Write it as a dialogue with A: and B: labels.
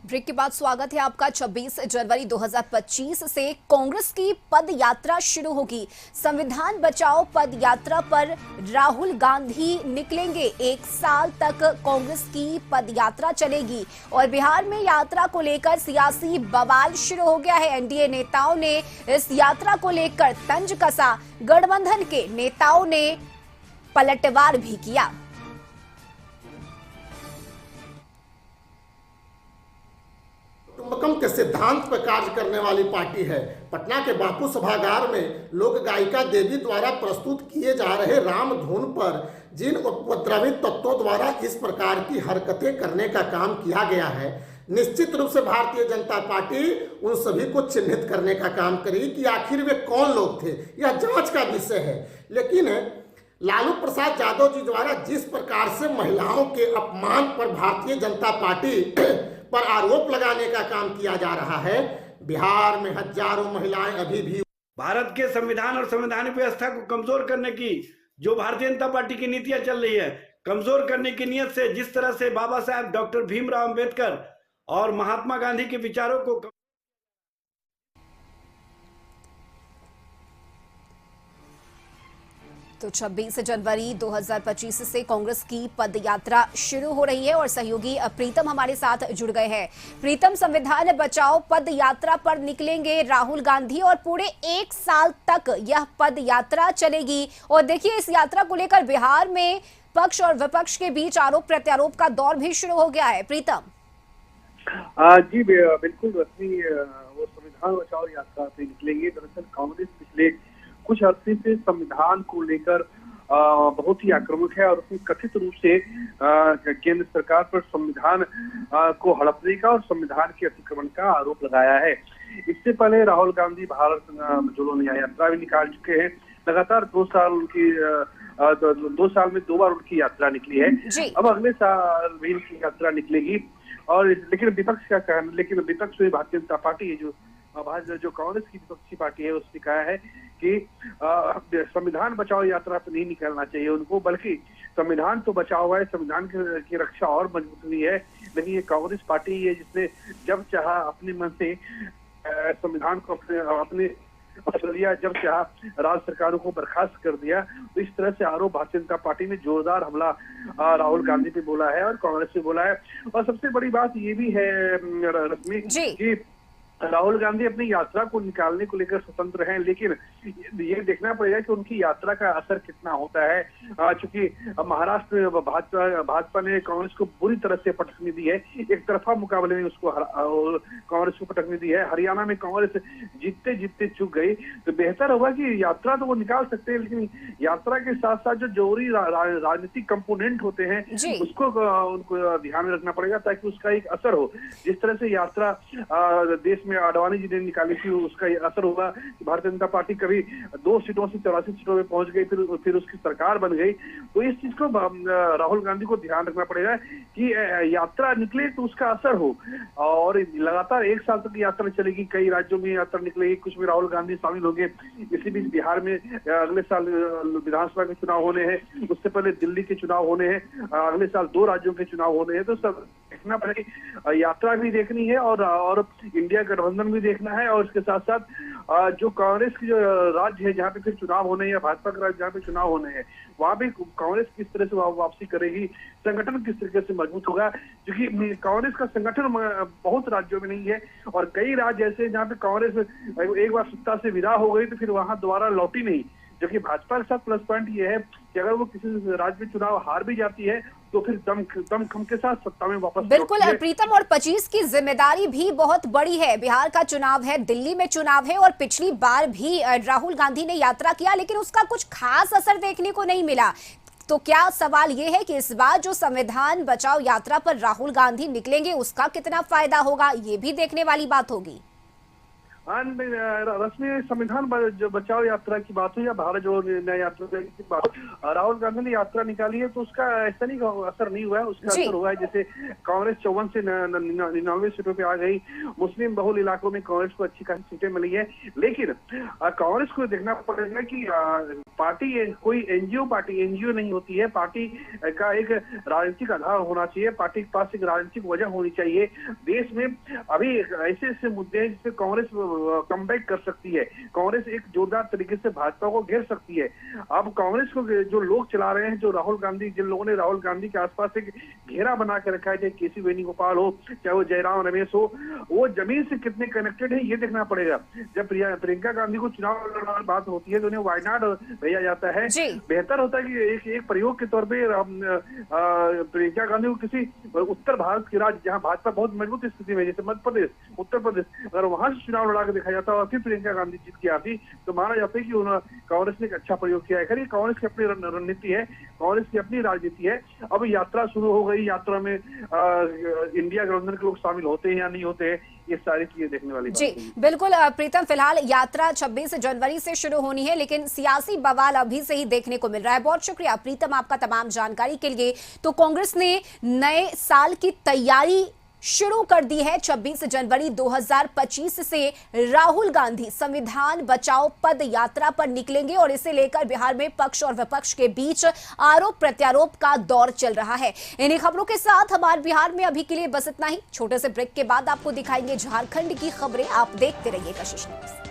A: Break के बाद स्वागत है आपका। 26 जनवरी 2025 से कांग्रेस की पद यात्रा शुरू होगी। संविधान बचाओ पद यात्रा पर राहुल गांधी निकलेंगे। एक साल तक कांग्रेस की पद यात्रा चलेगी और बिहार में यात्रा को लेकर सियासी बवाल शुरू हो गया है। एनडीए नेताओं ने इस यात्रा को लेकर तंज कसा। गठबंधन के नेताओं ने पलटवार भी किया।
B: कुटुंबकम के सिद्धांत पर कार्य करने वाली पार्टी है। पटना के बापू सभागार में लोक गायिका देवी द्वारा प्रस्तुत किए जा रहे राम धुन पर जिन उपद्रवी तत्वों द्वारा इस प्रकार की हरकतें करने का काम किया गया है, निश्चित रूप से भारतीय जनता पार्टी उन सभी को चिन्हित करने का काम करेगी कि आखिर वे कौन लोग थे। यह जांच का विषय है। लेकिन लालू प्रसाद यादव जी द्वारा जिस प्रकार से महिलाओं के अपमान पर भारतीय जनता पार्टी पर आरोप लगाने का काम किया जा रहा है, बिहार में हजारों महिलाएं अभी भी
C: भारत के संविधान और संवैधानिक व्यवस्था को कमजोर करने की जो भारतीय जनता पार्टी की नीतियां चल रही है, कमजोर करने की नीयत से जिस तरह से बाबा साहब डॉक्टर भीमराव अंबेडकर और महात्मा गांधी के विचारों को
A: तो 26 जनवरी 2025 से कांग्रेस की पद यात्रा शुरू हो रही है और सहयोगी प्रीतम हमारे साथ जुड़ गए हैं। प्रीतम, संविधान बचाओ पद यात्रा पर निकलेंगे राहुल गांधी और पूरे एक साल तक यह पद यात्रा चलेगी। और देखिए, इस यात्रा को लेकर बिहार में पक्ष और विपक्ष के बीच आरोप प्रत्यारोप का दौर भी शुरू हो गया है। प्रीतम
D: जी बिल्कुल रश्मि, वो संविधान बचाओ यात्रा पे निकलेंगे। दरअसल कांग्रेस पिछले कुछ अर्से से संविधान को लेकर बहुत ही आक्रामक है और उसने कथित रूप से केंद्र सरकार पर संविधान को हड़पने का और संविधान के अतिक्रमण का आरोप लगाया है। इससे पहले राहुल गांधी भारत जोड़ो न्याय यात्रा भी निकाल चुके हैं। लगातार 2 साल उनकी 2 साल में 2 बार उनकी यात्रा निकली है। अब अगले साल भी इनकी यात्रा निकलेगी। और लेकिन विपक्ष का कहना, लेकिन विपक्ष में भारतीय जनता पार्टी है, जो कांग्रेस की विपक्षी पार्टी है, उसने कहा है कि संविधान बचाओ यात्रा पर नहीं निकलना चाहिए उनको, बल्कि संविधान तो बचा हुआ है, संविधान की रक्षा और मजबूत हुई है। लेकिन ये कांग्रेस पार्टी है जिसने जब चाहा अपने मन से संविधान को अपने दिया, जब चाहा राज्य सरकारों को बर्खास्त कर दिया। तो इस तरह से आरोप भारतीय जनता पार्टी ने जोरदार हमला राहुल गांधी पे बोला है और कांग्रेस पे बोला है। और सबसे बड़ी बात ये भी है रश्मि कि राहुल गांधी अपनी यात्रा को निकालने को लेकर स्वतंत्र हैं, लेकिन ये देखना पड़ेगा कि उनकी यात्रा का असर कितना होता है। चूंकि महाराष्ट्र में भाजपा ने कांग्रेस को बुरी तरह से पटकनी दी है, एक तरफा मुकाबले में उसको कांग्रेस को पटकनी दी है। हरियाणा में कांग्रेस जीतते जीतते चूक गई। तो बेहतर होगा कि यात्रा तो वो निकाल सकते हैं, लेकिन यात्रा के साथ साथ जो जरूरी राजनीतिक कंपोनेंट होते हैं उसको उनको ध्यान में रखना पड़ेगा ताकि उसका एक असर हो। जिस तरह से यात्रा देश में आडवाणी जी ने निकाली थी, उसका असर होगा कि भारतीय जनता पार्टी कभी 2 सीटों से 84 सीटों में पहुंच गई, फिर उसकी सरकार बन गई। तो इस चीज को राहुल गांधी को ध्यान रखना पड़ेगा कि यात्रा निकले तो उसका असर हो। और लगातार 1 साल तक यात्रा चलेगी, कई राज्यों में यात्रा निकलेगी, कुछ में राहुल गांधी शामिल होंगे। इसी बीच बिहार में अगले साल विधानसभा के चुनाव होने हैं, उससे पहले दिल्ली के चुनाव होने हैं, अगले साल 2 राज्यों के चुनाव होने हैं। तो सब देखना पड़ेगा, यात्रा भी देखनी है और इंडिया गठबंधन भी देखना है। और इसके साथ साथ जो कांग्रेस की जो राज्य है जहाँ पे फिर चुनाव होने हैं, या भाजपा का राज्य जहाँ पे चुनाव होने हैं, वहां भी कांग्रेस किस तरह से वापसी करेगी, संगठन किस तरीके से मजबूत होगा। क्योंकि कांग्रेस का संगठन बहुत राज्यों में नहीं है और कई राज्य ऐसे जहाँ पे कांग्रेस एक बार सत्ता से विदा हो गई तो फिर वहां दोबारा लौटी नहीं। जबकि भाजपा के साथ प्लस पॉइंट ये है कि अगर वो किसी राज्य में चुनाव हार भी जाती है तो फिर दमखम के साथ सत्ता में वापस।
A: बिल्कुल प्रीतम, और 25 की जिम्मेदारी भी बहुत बड़ी है। बिहार का चुनाव है, दिल्ली में चुनाव है और पिछली बार भी राहुल गांधी ने यात्रा किया, लेकिन उसका कुछ खास असर देखने को नहीं मिला। तो क्या सवाल ये है कि इस बार जो संविधान बचाओ यात्रा पर राहुल गांधी निकलेंगे उसका कितना फायदा होगा, ये भी देखने वाली बात होगी।
D: रश्मि, संविधान बचाओ यात्रा की बात हो या भारत जोड़ो न्याय यात्रा की बात, राहुल गांधी ने यात्रा निकाली है तो उसका ऐसा नहीं असर नहीं हुआ है। उसका असर हुआ है जैसे कांग्रेस 54 से 99 सीटों पे आ गई। मुस्लिम बहुल इलाकों में कांग्रेस को अच्छी खासी सीटें मिली है। लेकिन कांग्रेस को देखना पड़ेगा कि पार्टी कोई एनजीओ नहीं होती है। पार्टी का एक राजनीतिक आधार होना चाहिए। पार्टी के पास एक राजनीतिक वजह होनी चाहिए। देश में अभी ऐसे ऐसे मुद्दे हैं जिससे कांग्रेस कमबैक कर सकती है। कांग्रेस एक जोरदार तरीके से भाजपा को घेर सकती है। अब कांग्रेस को जो लोग चला रहे हैं, जो राहुल गांधी, जिन लोगों ने राहुल गांधी के आसपास एक घेरा बना के रखा है, चाहे केसी वेणुगोपाल हो, चाहे वो जयराम रमेश हो, वो जमीन से कितने कनेक्टेड है ये देखना पड़ेगा। जब प्रियंका गांधी को चुनाव लड़ने की बात होती है तो उन्हें वायनाड भेजा जाता है। बेहतर होता है कि एक प्रयोग के तौर पर प्रियंका गांधी को किसी उत्तर भारत के राज्य जहाँ भाजपा बहुत मजबूत स्थिति में, जैसे मध्य प्रदेश, उत्तर प्रदेश, अगर वहां से चुनाव लड़ा के देखा जाता और फिर प्रियंका गांधी जीत के आती तो माना जाता है कि कांग्रेस ने एक अच्छा प्रयोग किया है। खैर, कांग्रेस की अपनी रणनीति है, कांग्रेस की अपनी राजनीति है। अब यात्रा शुरू हो गई। यात्रा में इंडिया गठबंधन के लोग शामिल होते हैं या नहीं होते हैं, ये सारी चीजें देखने वाली बात है।
A: बिल्कुल प्रीतम, फिलहाल यात्रा 26 जनवरी से शुरू होनी है, लेकिन सियासी बवाल अभी से ही देखने को मिल रहा है। बहुत शुक्रिया प्रीतम आपका तमाम जानकारी के लिए। तो कांग्रेस ने नए साल की तैयारी शुरू कर दी है। 26 जनवरी 2025 से राहुल गांधी संविधान बचाओ पद यात्रा पर निकलेंगे और इसे लेकर बिहार में पक्ष और विपक्ष के बीच आरोप प्रत्यारोप का दौर चल रहा है। इन्हीं खबरों के साथ हमारे बिहार में अभी के लिए बस इतना ही। छोटे से ब्रेक के बाद आपको दिखाएंगे झारखंड की खबरें। आप देखते रहिए कशिश न्यूज़।